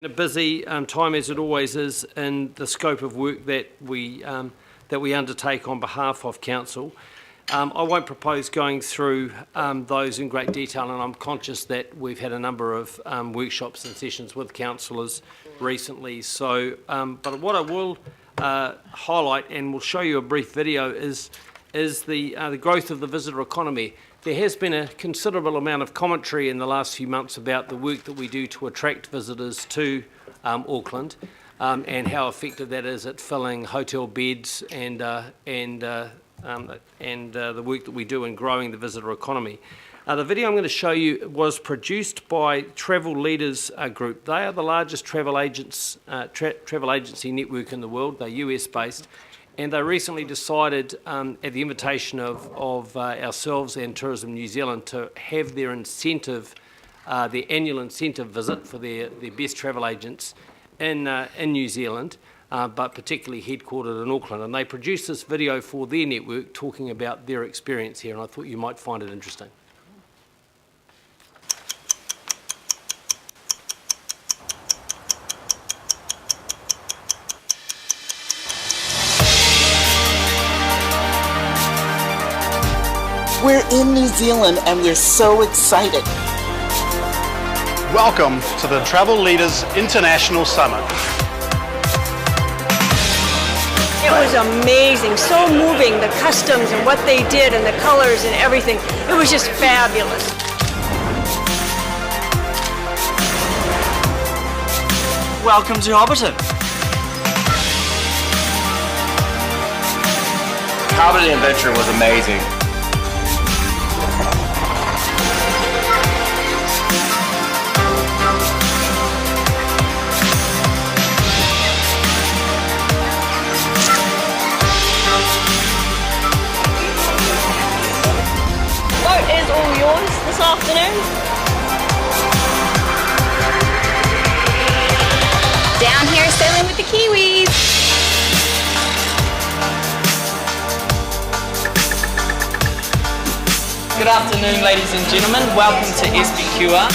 A busy time, as it always is, in the scope of work that we undertake on behalf of Council. I won't propose going through those in great detail, and I'm conscious that we've had a number of workshops and sessions with councillors recently. So, but what I will highlight, and we'll show you a brief video, is the growth of the visitor economy. There has been a considerable amount of commentary in the last few months about the work that we do to attract visitors to Auckland and how effective that is at filling hotel beds and the work that we do in growing the visitor economy. The video I'm going to show you was produced by Travel Leaders Group. They are the largest travel agency network in the world. They're US based. And they recently decided, at the invitation of ourselves and Tourism New Zealand, to have their incentive, their annual incentive visit for their best travel agents in New Zealand, but particularly headquartered in Auckland. And they produced this video for their network talking about their experience here, and I thought you might find it interesting. We're in New Zealand and we're so excited. Welcome to the Travel Leaders International Summit. It was amazing, so moving, the customs and what they did and the colors and everything. It was just fabulous. Welcome to Hobbiton. Hobbiton Adventure was amazing. Is all yours this afternoon. Down here sailing with the Kiwis. Good afternoon, ladies and gentlemen. Welcome to SPQR.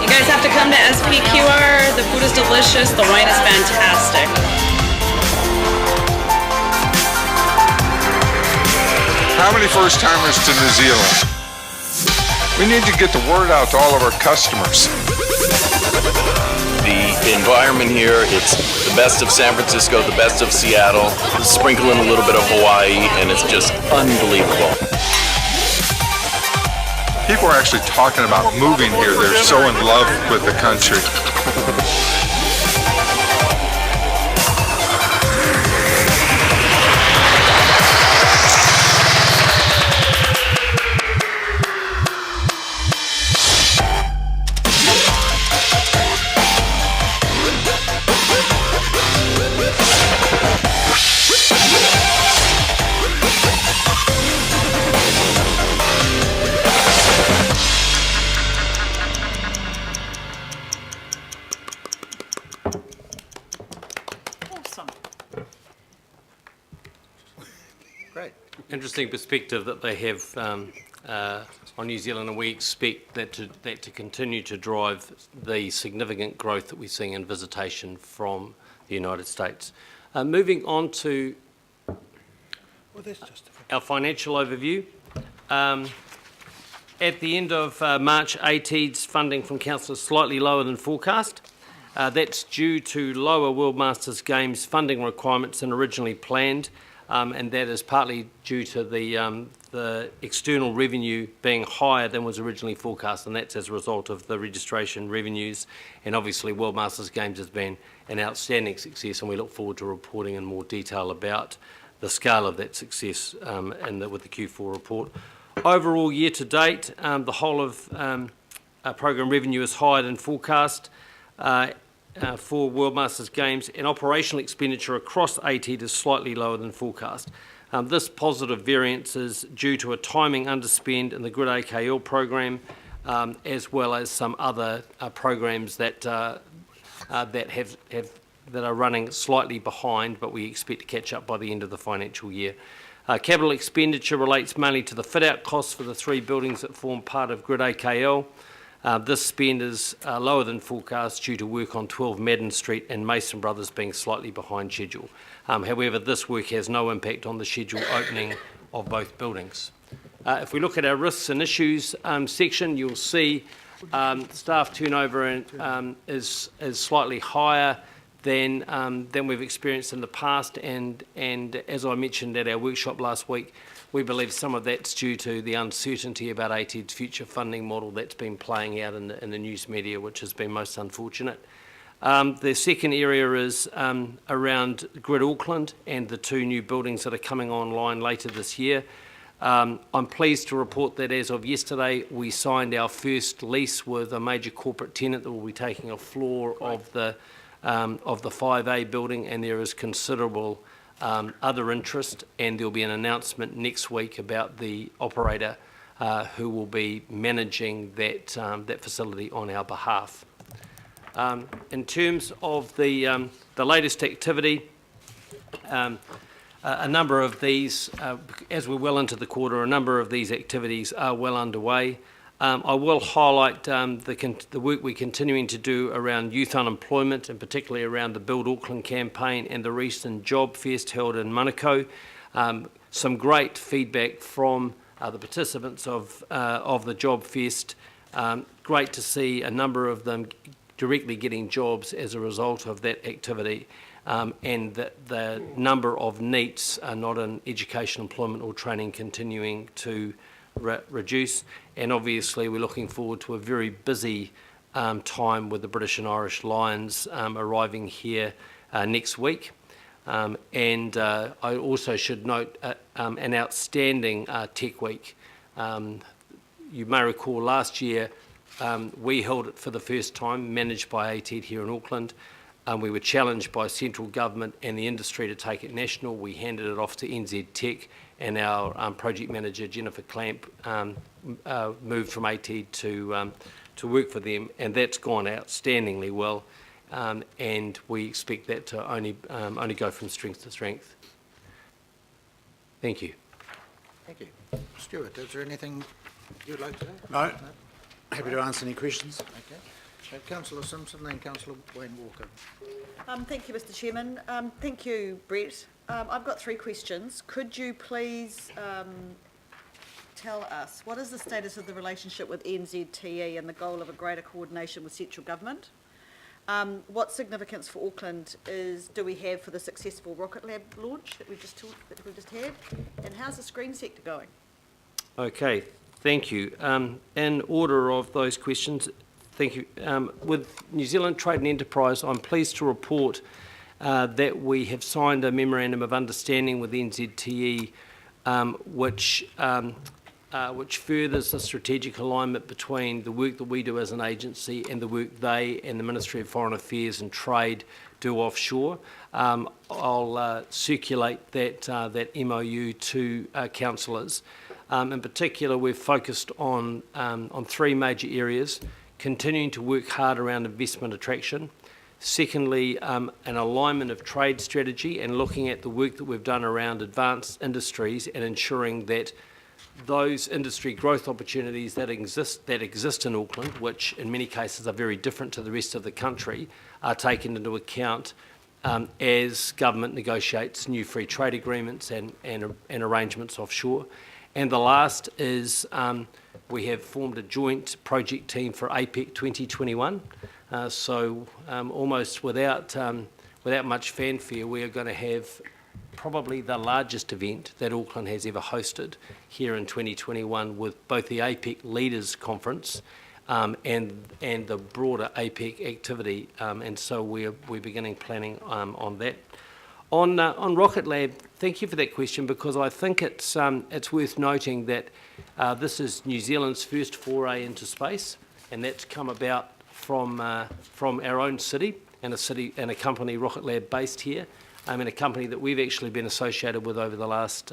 You guys have to come to SPQR. The food is delicious. The wine is fantastic. How many first-timers to New Zealand? We need to get the word out to all of our customers. The environment here, it's the best of San Francisco, the best of Seattle, sprinkle in a little bit of Hawaii, and it's just unbelievable. People are actually talking about moving here. They're so in love with the country. Interesting perspective that they have on New Zealand, and we expect that to continue to drive the significant growth that we're seeing in visitation from the United States. Moving on to our financial overview. At the end of March, AT's funding from Council is slightly lower than forecast. That's due to lower World Masters Games funding requirements than originally planned. And that is partly due to the external revenue being higher than was originally forecast, and that's as a result of the registration revenues. And obviously World Masters Games has been an outstanding success, and we look forward to reporting in more detail about the scale of that success with the Q4 report. Overall, year to date, the whole of program revenue is higher than forecast. For World Masters Games, and operational expenditure across AT is slightly lower than forecast. This positive variance is due to a timing underspend in the Grid AKL program, as well as some other programs that are running slightly behind, but we expect to catch up by the end of the financial year. Capital expenditure relates mainly to the fit-out costs for the 3 buildings that form part of Grid AKL. This spend is lower than forecast due to work on 12 Madden Street and Mason Brothers being slightly behind schedule. However, this work has no impact on the scheduled opening of both buildings. If we look at our risks and issues section, you'll see staff turnover is slightly higher than we've experienced in the past, and as I mentioned at our workshop last week, we believe some of that's due to the uncertainty about ATED's future funding model that's been playing out in the news media, which has been most unfortunate. The second area is around Grid Auckland and the 2 new buildings that are coming online later this year. I'm pleased to report that as of yesterday, we signed our first lease with a major corporate tenant that will be taking a floor of the 5A building, and there is considerable other interest, and there'll be an announcement next week about the operator who will be managing that facility on our behalf. In terms of the latest activity, a number of these, as we're well into the quarter, a number of these activities are well underway. I will highlight the work we're continuing to do around youth unemployment, and particularly around the Build Auckland campaign and the recent Job Fest held in Manukau. Some great feedback from the participants of the Job Fest. Great to see a number of them directly getting jobs as a result of that activity. And the number of NEETs not in education, employment or training continuing to reduce. And obviously we're looking forward to a very busy time with the British and Irish Lions arriving here next week. And I also should note an outstanding Tech Week. You may recall last year we held it for the first time, managed by ATED here in Auckland. We were challenged by central government and the industry to take it national. We handed it off to NZ Tech, and our project manager, Jennifer Clamp, moved from ATED to work for them, and that's gone outstandingly well, and we expect that to only go from strength to strength. Thank you. Thank you. Stuart, is there anything you'd like to say? No. Happy to answer any questions. Okay. Councillor Simpson, then Councillor Wayne Walker. Thank you, Mr Chairman. Thank you, Brett. I've got 3 questions. Could you please tell us what is the status of the relationship with NZTE and the goal of a greater coordination with central government? What significance for Auckland do we have for the successful Rocket Lab launch that we've just had? And how's the screen sector going? Okay, thank you. In order of those questions, thank you. With New Zealand Trade and Enterprise, I'm pleased to report that we have signed a memorandum of understanding with NZTE, which furthers the strategic alignment between the work that we do as an agency and the work they and the Ministry of Foreign Affairs and Trade do offshore. I'll circulate that MOU to councillors. In particular, we've focused on 3 major areas: continuing to work hard around investment attraction. Secondly, an alignment of trade strategy and looking at the work that we've done around advanced industries and ensuring that those industry growth opportunities that exist in Auckland, which in many cases are very different to the rest of the country, are taken into account as government negotiates new free trade agreements and arrangements offshore. And the last is we have formed a joint project team for APEC 2021. So almost without much fanfare, we are going to have probably the largest event that Auckland has ever hosted here in 2021, with both the APEC Leaders Conference and the broader APEC activity. And so we're beginning planning on that. On Rocket Lab, thank you for that question, because I think it's worth noting that this is New Zealand's first foray into space, and that's come about from our own city and a company, Rocket Lab, based here, and a company that we've actually been associated with over the last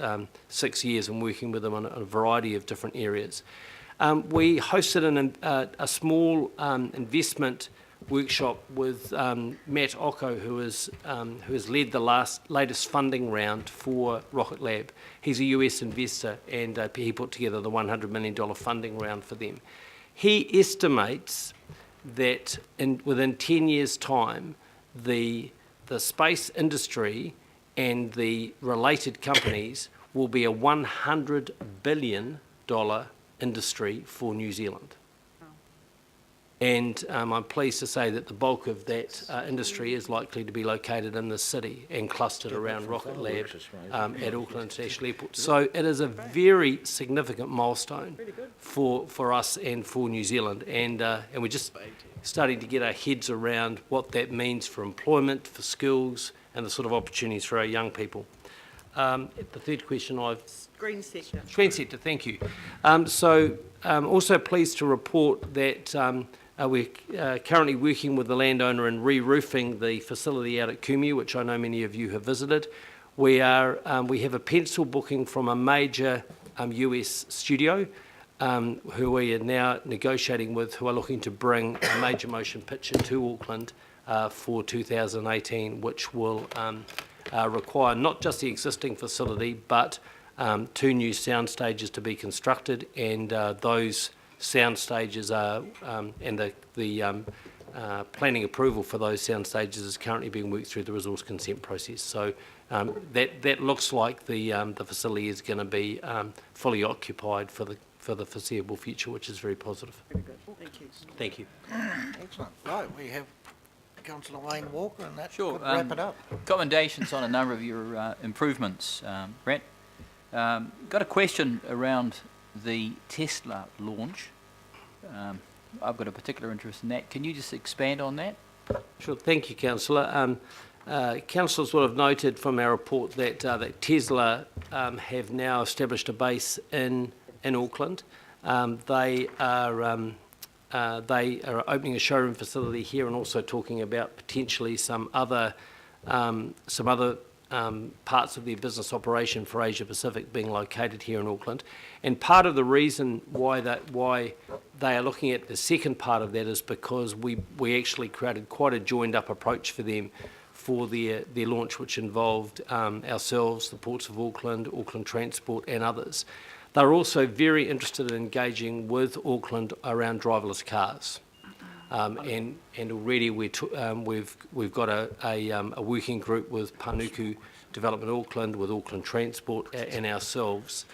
6 years and working with them on a variety of different areas. We hosted a small investment workshop with Matt Ocko, who has led the latest funding round for Rocket Lab. He's a US investor, and he put together the $100 million funding round for them. He estimates that within 10 years' time, the space industry and the related companies will be a $100 billion industry for New Zealand. And I'm pleased to say that the bulk of that industry is likely to be located in the city and clustered around Rocket Lab at Auckland International Airport. So it is a very significant milestone for us and for New Zealand. And we're just starting to get our heads around what that means for employment, for skills, and the sort of opportunities for our young people. The third question Green sector. Green sector, thank you. Also pleased to report that we're currently working with the landowner in re-roofing the facility out at Kumeu, which I know many of you have visited. We have a pencil booking from a major US studio who we are now negotiating with, who are looking to bring a major motion picture to Auckland for 2018, which will require not just the existing facility, but 2 new sound stages to be constructed, and those sound stages are, and the planning approval for those sound stages is currently being worked through the resource consent process. So that looks like the facility is going to be fully occupied for the foreseeable future, which is very positive. Very good. Thank you. Thank you. Excellent. Right, we have Councillor Wayne Walker, and that Sure. could wrap it up. Commendations on a number of your improvements, Brett. Got a question around the Tesla launch. I've got a particular interest in that. Can you just expand on that? Sure. Thank you, Councillor. Councillors will have noted from our report that Tesla have now established a base in Auckland. They are opening a showroom facility here, and also talking about potentially some other parts of their business operation for Asia Pacific being located here in Auckland. And part of the reason why they are looking at the second part of that is because we actually created quite a joined up approach for them for their launch, which involved ourselves, the Ports of Auckland, Auckland Transport, and others. They're also very interested in engaging with Auckland around driverless cars. And already we've got a working group with Panuku Development Auckland, with Auckland Transport and ourselves,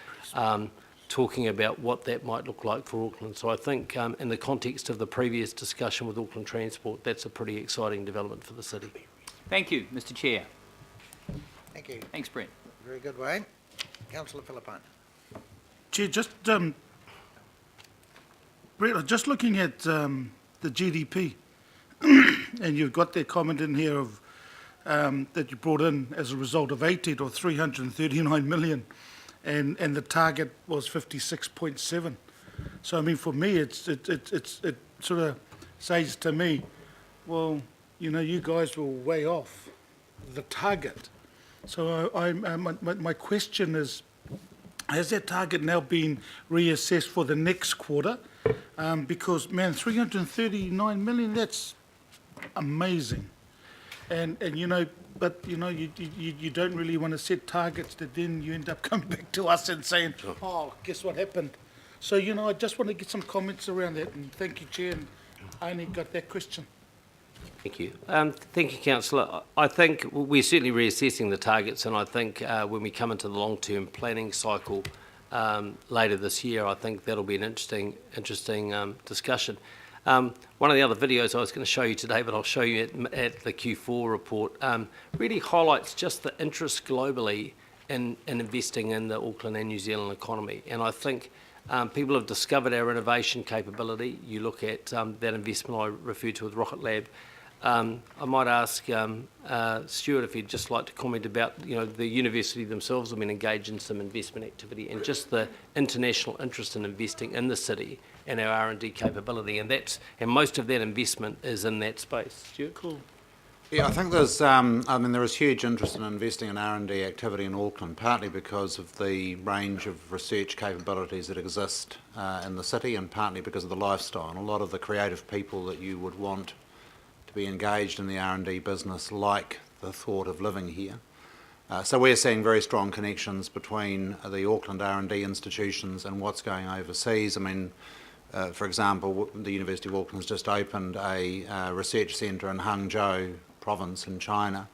talking about what that might look like for Auckland. So I think in the context of the previous discussion with Auckland Transport, that's a pretty exciting development for the city. Thank you, Mr. Chair. Thank you. Thanks, Brett. Very good, Wayne. Councillor Philippine. Chair, Brett, just looking at the GDP, and you've got that comment in here of that you brought in as a result of 80 or 339 million, and the target was 56.7. So I mean, for me, it sort of says to me, well, you know, you guys were way off the target. So my question is, has that target now been reassessed for the next quarter? Because, man, 339 million, that's amazing. And you know, but, you know, you don't really want to set targets that then you end up coming back to us and saying, oh, guess what happened? So, you know, I just want to get some comments around that. And thank you, Chair. And I only got that question. Thank you. Thank you, Councillor. I think we're certainly reassessing the targets, and I think when we come into the long-term planning cycle later this year, I think that'll be an interesting discussion. One of the other videos I was going to show you today, but I'll show you at the Q4 report, really highlights just the interest globally in investing in the Auckland and New Zealand economy. And I think people have discovered our innovation capability. You look at that investment I referred to with Rocket Lab. I might ask Stuart if he'd just like to comment about, you know, the university themselves have been engaged in some investment activity, and just the international interest in investing in the city and our R&D capability, and most of that investment is in that space. Stuart? Cool. Yeah, I think there's, there is huge interest in investing in R&D activity in Auckland, partly because of the range of research capabilities that exist in the city, and partly because of the lifestyle and a lot of the creative people that you would want be engaged in the R&D business like the thought of living here. So we're seeing very strong connections between the Auckland R&D institutions and what's going overseas. I mean, for example, the University of Auckland has just opened a research centre in Hangzhou province in China,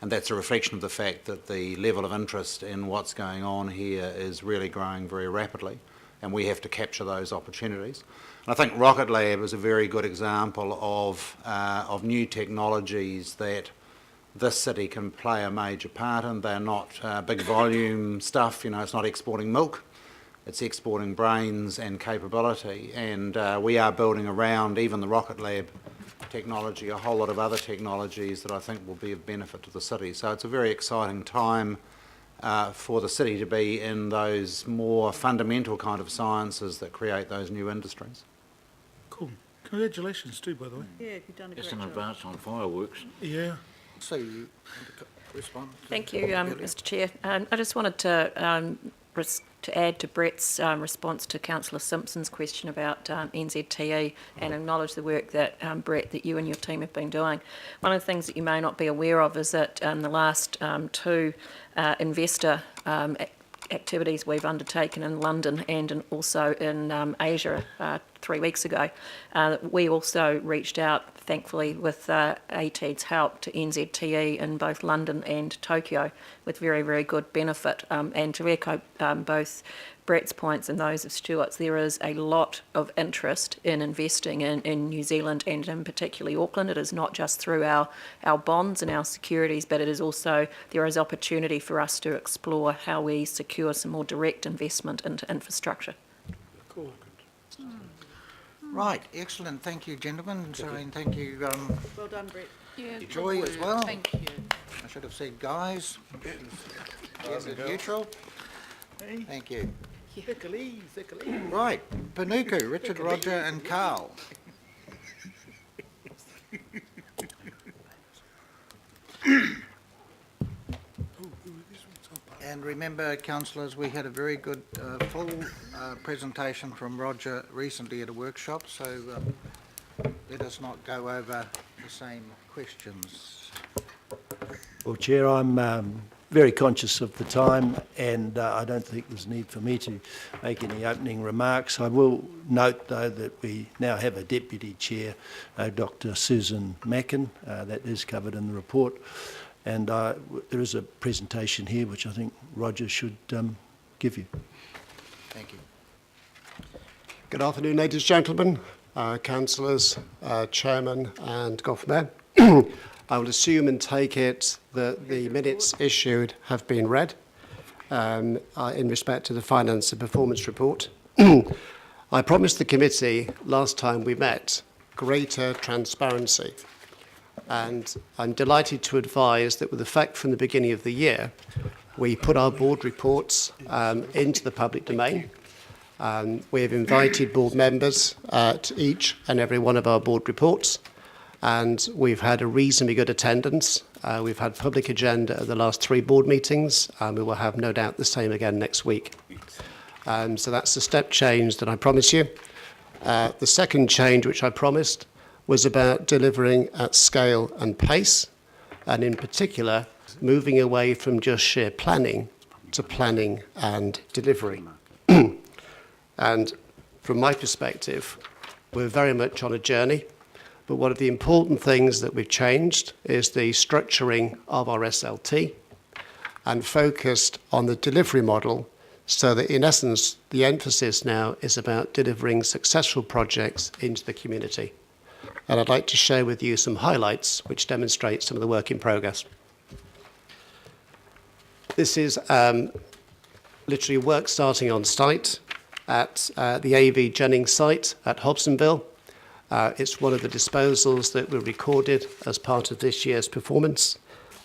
and that's a reflection of the fact that the level of interest in what's going on here is really growing very rapidly, and we have to capture those opportunities. And I think Rocket Lab is a very good example of new technologies that this city can play a major part in. They're not big volume stuff, you know, it's not exporting milk, it's exporting brains and capability, and we are building around even the Rocket Lab technology a whole lot of other technologies that I think will be of benefit to the city. So it's a very exciting time for the city to be in those more fundamental kind of sciences that create those new industries. Cool. Congratulations too, by the way. Yeah, you've done a great Just an job. advance on fireworks. Yeah. So you respond? Thank you, Mr Chair. I just wanted to add to Brett's response to Councillor Simpson's question about NZTE and acknowledge the work that, Brett, that you and your team have been doing. One of the things that you may not be aware of is that the last two investor activities we've undertaken in London and also in Asia 3 weeks ago, we also reached out, thankfully, with ATED's help to NZTE in both London and Tokyo with very, very good benefit. And to echo both Brett's points and those of Stuart's, there is a lot of interest in investing in New Zealand and in particularly Auckland. It is not just through our bonds and our securities, but it is also, there is opportunity for us to explore how we secure some more direct investment into infrastructure. Cool. Right, excellent. Thank you, gentlemen. And thank you, Well done, Brett. Yeah, Joy as well. Thank you. I should have said guys. As a neutral. Thank you. Right, Panuku, Richard, Roger and Carl. And remember, councillors, we had a very good full presentation from Roger recently at a workshop, so let us not go over the same questions. Well, Chair, I'm very conscious of the time, and I don't think there's need for me to make any opening remarks. I will note, though, that we now have a Deputy Chair, Dr Susan Mackin, that is covered in the report. And there is a presentation here which I think Roger should give you. Thank you. Good afternoon, ladies and gentlemen, councillors, chairman and Goffman. I will assume and take it that the minutes issued have been read in respect to the finance and performance report. I promised the committee last time we met greater transparency. And I'm delighted to advise that with effect from the beginning of the year, we put our board reports into the public domain. We have invited board members to each and every one of our board reports, and we've had a reasonably good attendance. We've had public agenda at the last 3 board meetings, and we will have no doubt the same again next week. So that's the step change that I promised you. The second change, which I promised, was about delivering at scale and pace, and in particular, moving away from just sheer planning to planning and delivery. And from my perspective, we're very much on a journey, but one of the important things that we've changed is the structuring of our SLT and focused on the delivery model, so that in essence, the emphasis now is about delivering successful projects into the community. And I'd like to share with you some highlights which demonstrate some of the work in progress. This is literally work starting on site at the AV Jennings site at Hobsonville. It's one of the disposals that were recorded as part of this year's performance,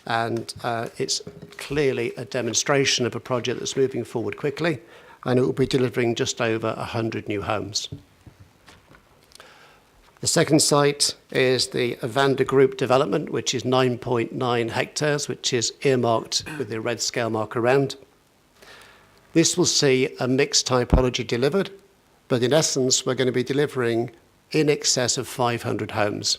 and it's clearly a demonstration of a project that's moving forward quickly, and it will be delivering just over 100 new homes. The second site is the Evander Group development, which is 9.9 hectares, which is earmarked with the red scale mark around. This will see a mixed typology delivered, but in essence, we're going to be delivering in excess of 500 homes.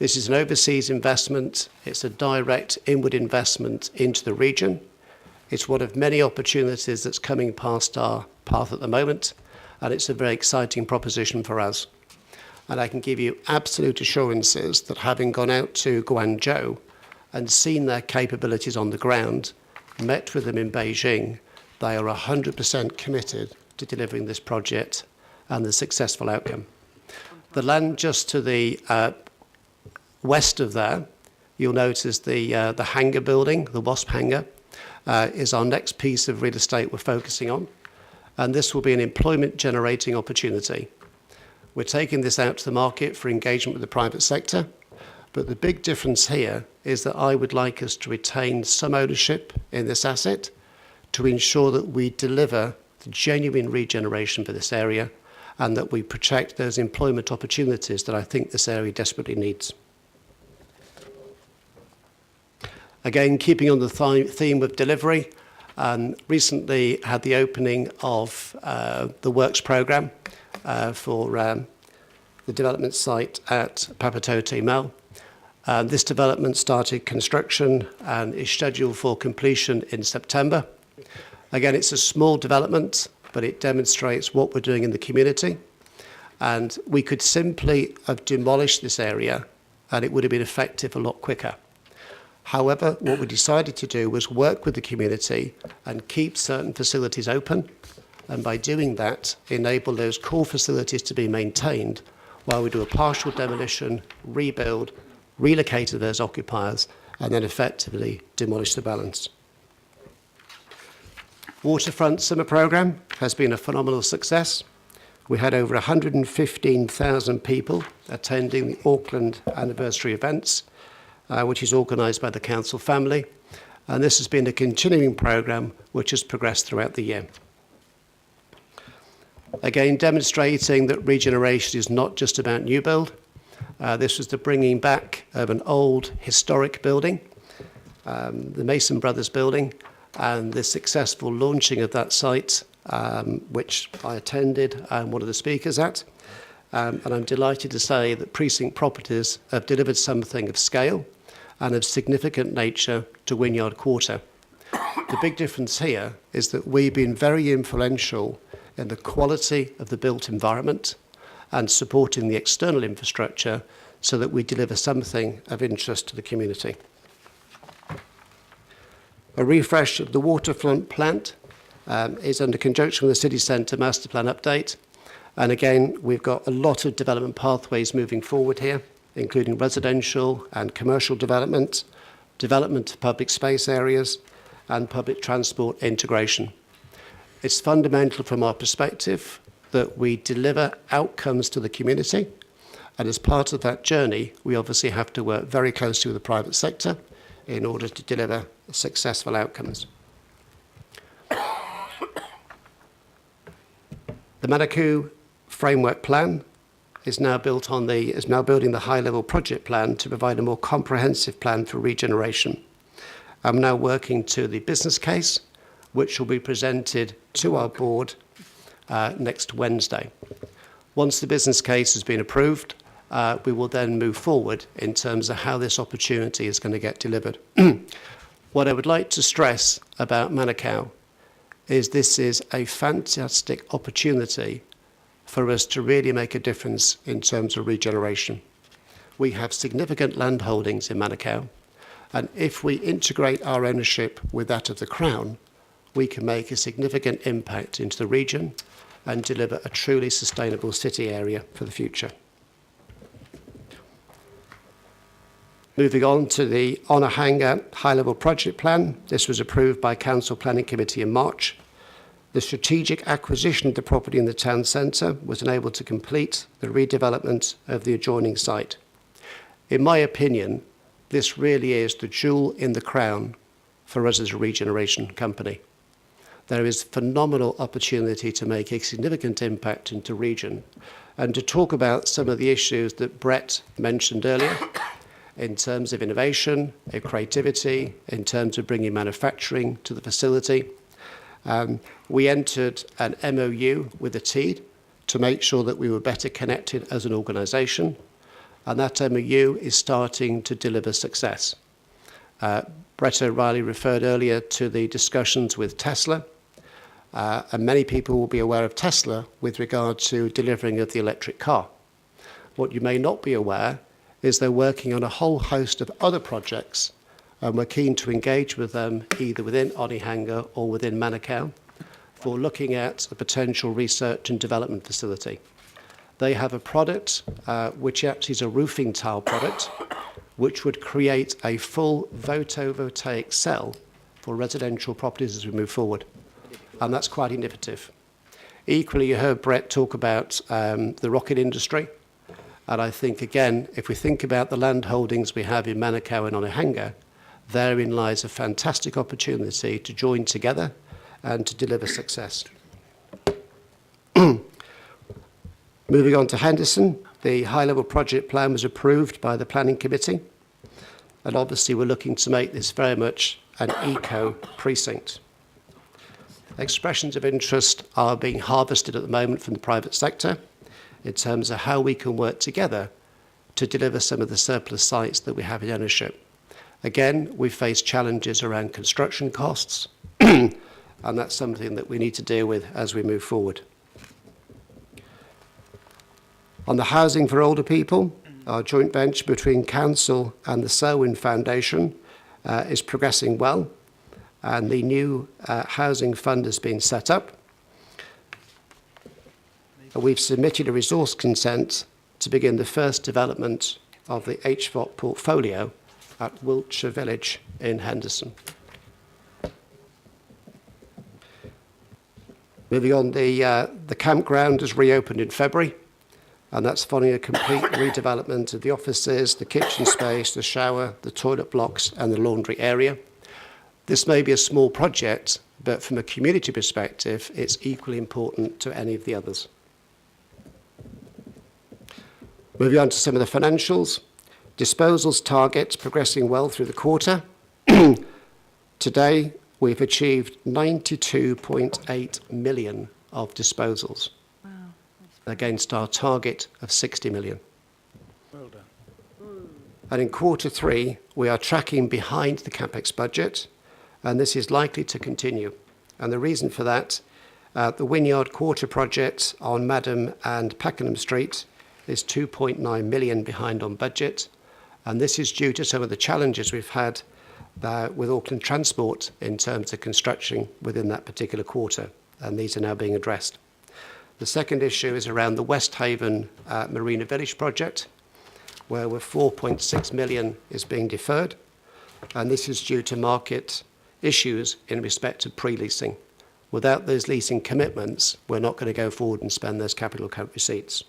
This is an overseas investment. It's a direct inward investment into the region. It's one of many opportunities that's coming past our path at the moment, and it's a very exciting proposition for us. And I can give you absolute assurances that having gone out to Guangzhou and seen their capabilities on the ground, met with them in Beijing, they are 100% committed to delivering this project and the successful outcome. The land just to the west of there, you'll notice the hangar building, the WASP hangar, is our next piece of real estate we're focusing on. And this will be an employment generating opportunity. We're taking this out to the market for engagement with the private sector. But the big difference here is that I would like us to retain some ownership in this asset to ensure that we deliver the genuine regeneration for this area and that we protect those employment opportunities that I think this area desperately needs. Again, keeping on the theme of delivery, recently had the opening of the works programme for the development site at Papatote Mall. This development started construction and is scheduled for completion in September. Again, it's a small development, but it demonstrates what we're doing in the community. And we could simply have demolished this area and it would have been effective a lot quicker. However, what we decided to do was work with the community and keep certain facilities open, and by doing that, enable those core facilities to be maintained while we do a partial demolition, rebuild, relocate those occupiers, and then effectively demolish the balance. Waterfront Summer Programme has been a phenomenal success. We had over 115,000 people attending the Auckland anniversary events, which is organised by the council family. And this has been a continuing programme which has progressed throughout the year. Again, demonstrating that regeneration is not just about new build. This was the bringing back of an old historic building, the Mason Brothers building, and the successful launching of that site, which I attended and one of the speakers at. And I'm delighted to say that Precinct Properties have delivered something of scale and of significant nature to Wynyard Quarter. The big difference here is that we've been very influential in the quality of the built environment and supporting the external infrastructure so that we deliver something of interest to the community. A refresh of the waterfront plant is under conjunction with the city centre master plan update. And again, we've got a lot of development pathways moving forward here, including residential and commercial development, development of public space areas, and public transport integration. It's fundamental from our perspective that we deliver outcomes to the community. And as part of that journey, we obviously have to work very closely with the private sector in order to deliver successful outcomes. The Manukau Framework Plan is now building the high-level project plan to provide a more comprehensive plan for regeneration. I'm now working to the business case, which will be presented to our board next Wednesday. Once the business case has been approved, we will then move forward in terms of how this opportunity is going to get delivered. What I would like to stress about Manukau is this is a fantastic opportunity for us to really make a difference in terms of regeneration. We have significant land holdings in Manukau, and if we integrate our ownership with that of the Crown, we can make a significant impact into the region and deliver a truly sustainable city area for the future. Moving on to the Honour Hangar high-level project plan. This was approved by Council Planning Committee in March. The strategic acquisition of the property in the town centre was enabled to complete the redevelopment of the adjoining site. In my opinion, this really is the jewel in the crown for us as a regeneration company. There is phenomenal opportunity to make a significant impact into region and to talk about some of the issues that Brett mentioned earlier in terms of innovation, creativity, in terms of bringing manufacturing to the facility. We entered an MOU with the TEED to make sure that we were better connected as an organisation. and that MOU is starting to deliver success. Brett O'Reilly referred earlier to the discussions with Tesla, and many people will be aware of Tesla with regard to delivering of the electric car. What you may not be aware is they're working on a whole host of other projects, and we're keen to engage with them either within Onehunga or within Manukau for looking at a potential research and development facility. They have a product which actually is a roofing tile product, which would create a full photovoltaic cell for residential properties as we move forward. And that's quite innovative. Equally, you heard Brett talk about the rocket industry. And I think, again, if we think about the land holdings we have in Manukau and Onehunga, therein lies a fantastic opportunity to join together and to deliver success. Moving on to Henderson, the high-level project plan was approved by the planning committee, and obviously we're looking to make this very much an eco precinct. Expressions of interest are being harvested at the moment from the private sector in terms of how we can work together to deliver some of the surplus sites that we have in ownership. Again, we face challenges around construction costs, and that's something that we need to deal with as we move forward. On the housing for older people, our joint venture between Council and the Selwyn Foundation is progressing well, and the new housing fund has been set up. We've submitted a resource consent to begin the first development of the HVOC portfolio at Wiltshire Village in Henderson. Moving on, the campground has reopened in February, and that's following a complete redevelopment of the offices, the kitchen space, the shower, the toilet blocks, and the laundry area. This may be a small project, but from a community perspective, it's equally important to any of the others. Moving on to some of the financials. Disposals targets progressing well through the quarter. Today, we've achieved 92.8 million of disposals. Wow. Against our target of 60 million. Well done. And in quarter 3, we are tracking behind the CapEx budget, and this is likely to continue. And the reason for that, the Wynyard Quarter project on Madam and Pakenham Street is 2.9 million behind on budget, and this is due to some of the challenges we've had with Auckland Transport in terms of construction within that particular quarter, and these are now being addressed. The second issue is around the West Haven Marina Village project, where 4.6 million is being deferred, and this is due to market issues in respect of pre-leasing. Without those leasing commitments, we're not going to go forward and spend those capital account receipts.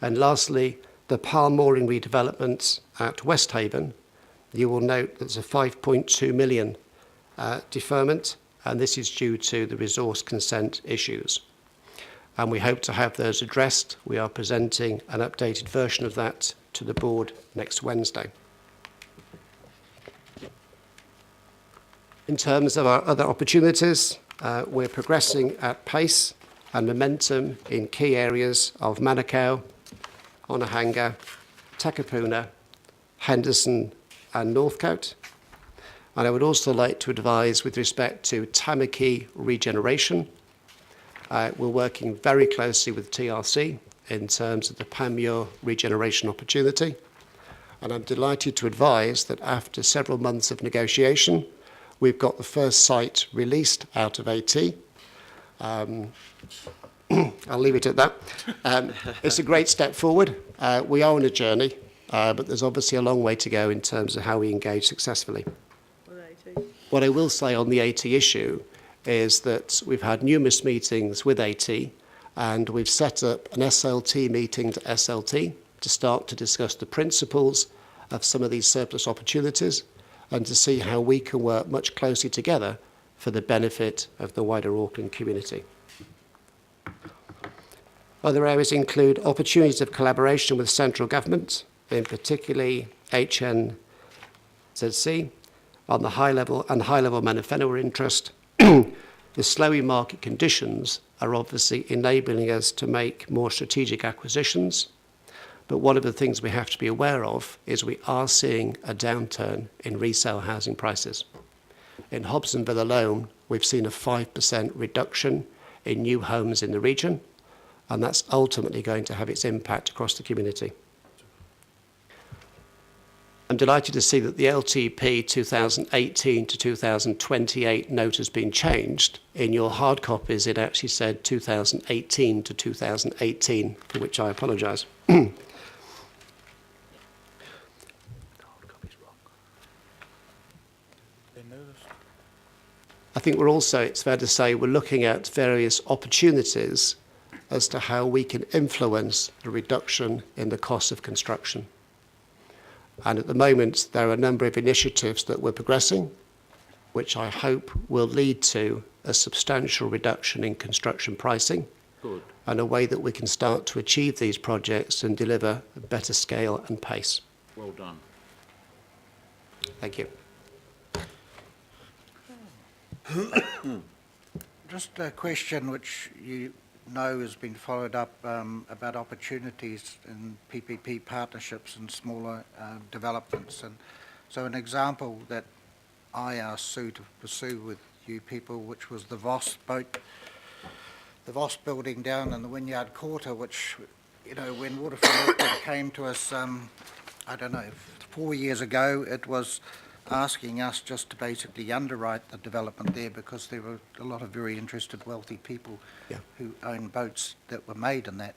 And lastly, the Palm Mooring redevelopment at West Haven, you will note there's a 5.2 million deferment, and this is due to the resource consent issues. And we hope to have those addressed. We are presenting an updated version of that to the board next Wednesday. In terms of our other opportunities, we're progressing at pace and momentum in key areas of Manukau, Onehunga, Takapuna, Henderson and Northcote. And I would also like to advise with respect to Tamaki regeneration. We're working very closely with TRC in terms of the Panmure regeneration opportunity. And I'm delighted to advise that after several months of negotiation, we've got the first site released out of AT. I'll leave it at that. It's a great step forward. We are on a journey, but there's obviously a long way to go in terms of how we engage successfully. What I will say on the AT issue is that we've had numerous meetings with AT, and we've set up an SLT meeting to SLT to start to discuss the principles of some of these surplus opportunities and to see how we can work much closely together for the benefit of the wider Auckland community. Other areas include opportunities of collaboration with central government, in particularly HNZC, on the high-level Manawhenua interest. The slowing market conditions are obviously enabling us to make more strategic acquisitions, But one of the things we have to be aware of is we are seeing a downturn in resale housing prices. In Hobsonville alone, we've seen a 5% reduction in new homes in the region, and that's ultimately going to have its impact across the community. I'm delighted to see that the LTP 2018 to 2028 note has been changed. In your hard copies, it actually said 2018 to 2018, for which I apologise. I think it's fair to say, we're looking at various opportunities as to how we can influence the reduction in the cost of construction. And at the moment, there are a number of initiatives that we're progressing, which I hope will lead to a substantial reduction in construction pricing. Good. And a way that we can start to achieve these projects and deliver a better scale and pace. Well done. Thank you. Just a question which you know has been followed up about opportunities in PPP partnerships and smaller developments. And so an example that I asked Sue to pursue with you people, which was the Voss building down in the Wynyard Quarter, which, you know, when Waterfront Auckland came to us, I don't know, 4 years ago, it was asking us just to basically underwrite the development there because there were a lot of very interested wealthy people who own boats that were made in that.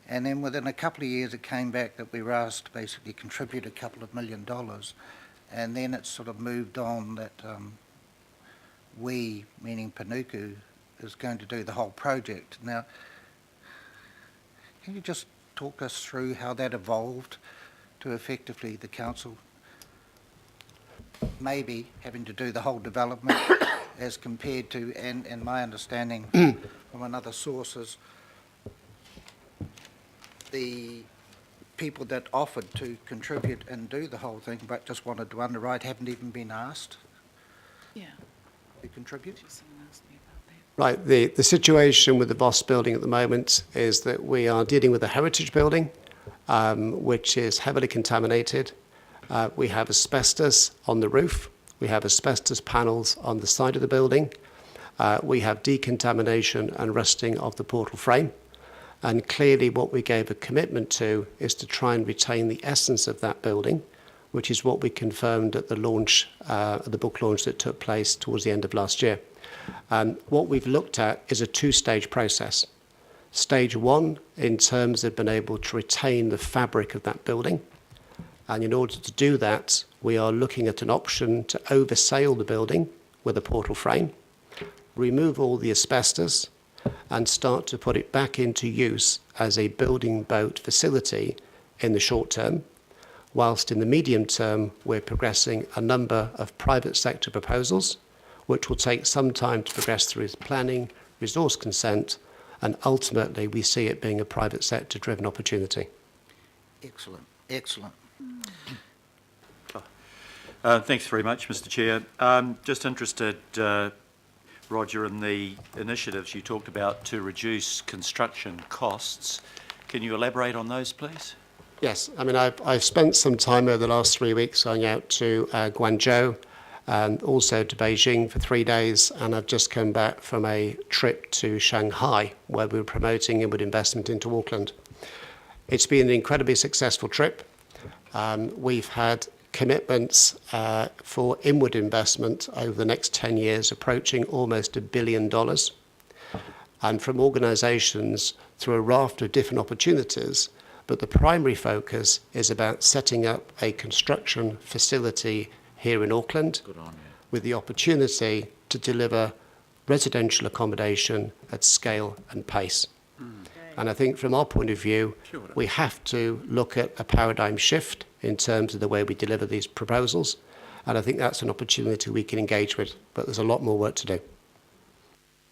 And then within a couple of years it came back that we were asked to basically contribute $2 million. And then it sort of moved on that we, meaning Panuku, is going to do the whole project. Now, can you just talk us through how that evolved to effectively the council maybe having to do the whole development as compared to, and my understanding from another sources, the people that offered to contribute and do the whole thing but just wanted to underwrite haven't even been asked to contribute? Right, the situation with the Voss building at the moment is that we are dealing with a heritage building which is heavily contaminated. We have asbestos on the roof. We have asbestos panels on the side of the building. We have decontamination and rusting of the portal frame. And clearly what we gave a commitment to is to try and retain the essence of that building, which is what we confirmed at the launch, the book launch that took place towards the end of last year. What we've looked at is a two-stage process. Stage one, in terms of being able to retain the fabric of that building. And in order to do that, we are looking at an option to oversail the building with a portal frame, remove all the asbestos, and start to put it back into use as a building boat facility in the short term, whilst in the medium term, we're progressing a number of private sector proposals, which will take some time to progress through planning, resource consent, and ultimately we see it being a private sector driven opportunity. Excellent, excellent. Thanks very much, Mr. Chair. Just interested, Roger, in the initiatives you talked about to reduce construction costs. Can you elaborate on those, please? Yes, I mean, I've spent some time over the last 3 weeks going out to Guangzhou and also to Beijing for 3 days, and I've just come back from a trip to Shanghai where we were promoting inward investment into Auckland. It's been an incredibly successful trip. We've had commitments for inward investment over the next 10 years approaching almost $1 billion, and from organisations through a raft of different opportunities, but the primary focus is about setting up a construction facility here in Auckland with the opportunity to deliver residential accommodation at scale and pace. And I think from our point of view, we have to look at a paradigm shift in terms of the way we deliver these proposals. And I think that's an opportunity we can engage with, but there's a lot more work to do.